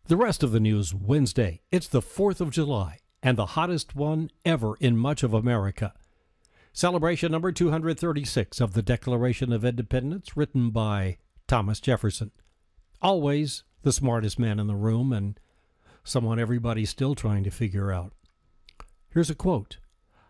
The rest of the news Wednesday. It's the 4th of July and the hottest one ever in much of America. Celebration number 236 of the Declaration of Independence, written by Thomas Jefferson. Always the smartest man in the room and someone everybody's still trying to figure out. Here's a quote.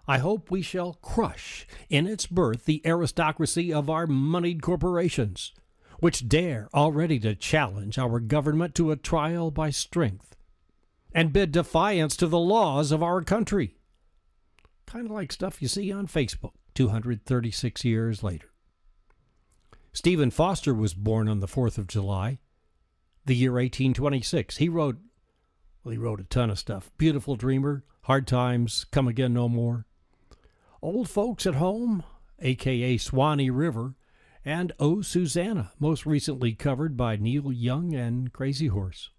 I hope we shall crush in its birth the aristocracy of our moneyed corporations, which dare already to challenge our government to a trial by strength and bid defiance to the laws of our country. Kind of like stuff you see on Facebook 236 years later. Stephen Foster was born on the 4th of July, the year 1826. He wrote a ton of stuff. Beautiful Dreamer, Hard Times, Come Again No More, Old Folks at Home, a.k.a. Swanee River, and Oh, Susanna, most recently covered by Neil Young and Crazy Horse.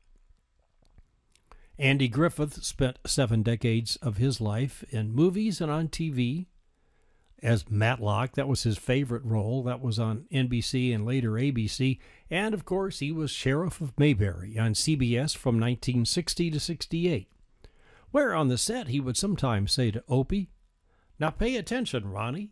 Andy Griffith spent 7 decades of his life in movies and on TV as Matlock. That was his favorite role. That was on NBC and later ABC. And, of course, he was Sheriff of Mayberry on CBS from 1960 to 68, where on the set he would sometimes say to Opie, "Now pay attention, Ronnie."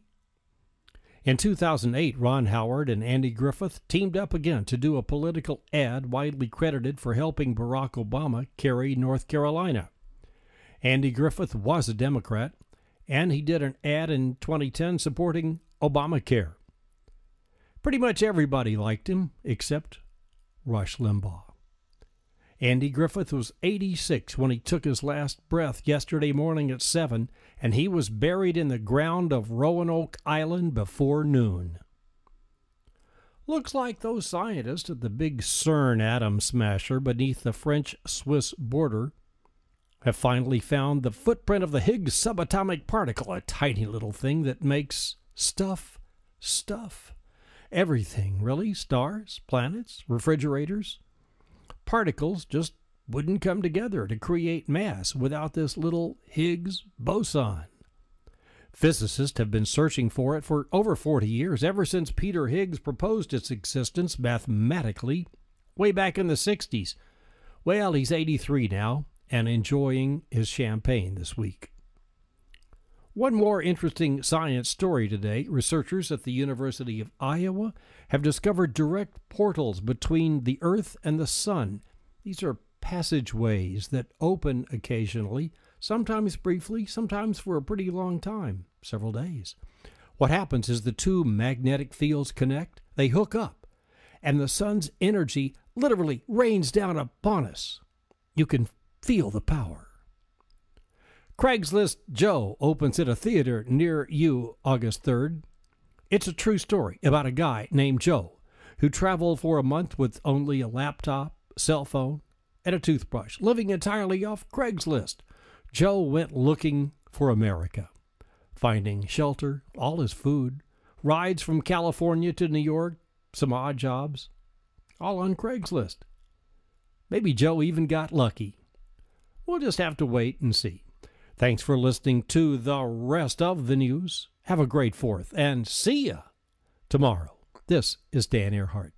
In 2008, Ron Howard and Andy Griffith teamed up again to do a political ad widely credited for helping Barack Obama carry North Carolina. Andy Griffith was a Democrat, and he did an ad in 2010 supporting Obamacare. Pretty much everybody liked him except Rush Limbaugh. Andy Griffith was 86 when he took his last breath yesterday morning at 7, and he was buried in the ground of Roanoke Island before noon. Looks like those scientists at the big CERN atom smasher beneath the French-Swiss border have finally found the footprint of the Higgs subatomic particle, a tiny little thing that makes stuff. Everything, really. Stars, planets, refrigerators. Particles just wouldn't come together to create mass without this little Higgs boson. Physicists have been searching for it for over 40 years, ever since Peter Higgs proposed its existence mathematically way back in the 60s. Well, he's 83 now and enjoying his champagne this week. One more interesting science story today. Researchers at the University of Iowa have discovered direct portals between the Earth and the Sun. These are passageways that open occasionally, sometimes briefly, sometimes for a pretty long time, several days. What happens is the two magnetic fields connect, they hook up, and the sun's energy literally rains down upon us. You can feel the power. Craigslist Joe opens at a theater near you August 3rd. It's a true story about a guy named Joe who traveled for a month with only a laptop, cell phone, and a toothbrush, living entirely off Craigslist. Joe went looking for America, finding shelter, all his food, rides from California to New York, some odd jobs, all on Craigslist. Maybe Joe even got lucky. We'll just have to wait and see. Thanks for listening to the rest of the news. Have a great 4th, and see ya tomorrow. This is Dan Earhart.